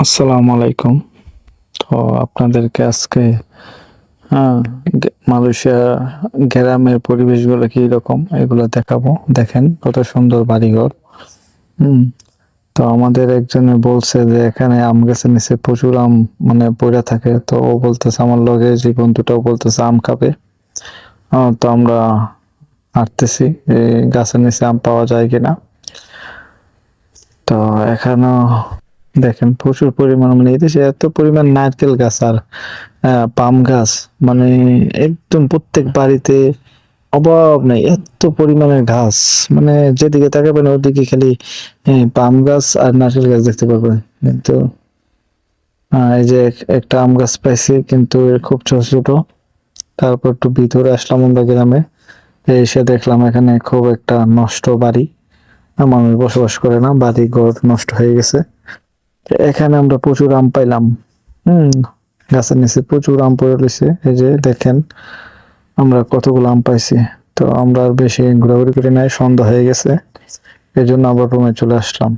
আসসালামু আলাইকুম। তো আপনাদেরকে আজকে হ্যাঁ মালয়েশিয়া গ্রামের পরিবেশগুলো কি রকম এগুলো দেখাবো। দেখেন কত সুন্দর বাড়িঘর। হুম। তো আমাদের একজনে বলছে যে এখানে আম গাছের নিচে প্রচুর আম মানে পড়ে থাকে। তো ও বলতেছে আমার লগে যে বন্ধুটাও বলতেছে আম খাবে। তো আমরা হাঁটতেছি এই গাছের নিচে আম পাওয়া যায় কিনা। তো এখানেও দেখেন প্রচুর পরিমাণ মানে এদেশে এত পরিমাণ নারকেল গাছ আর পাম গাছ মানে একদম প্রত্যেক বাড়িতে অভাব নাই, এত পরিমাণের ঘাস মানে যেদিকে তাকাবেন ওদিকে খালি পাম গাছ আর নারকেল গাছ দেখতে পাবেন। কিন্তু এই যে একটা আম গাছ পাইছি কিন্তু এর খুব ছোট ছোট। তারপর একটু ভিতরে আসলাম আমরা গ্রামে, এসে দেখলাম এখানে খুব একটা নষ্ট বাড়ি, মানুষ বসবাস করে না, বাড়ি ঘর নষ্ট হয়ে গেছে। এখানে আমরা প্রচুর আম পাইলাম। হুম। গাছের নিচে প্রচুর আম পড়ে রয়েছে, এই যে দেখেন আমরা কতগুলো আম পাইছি। তো আমরা আর বেশি ঘোরাঘুরি করি নাই, সন্ধ্যা হয়ে গেছে, এই জন্য আবার রুমে চলে আসলাম।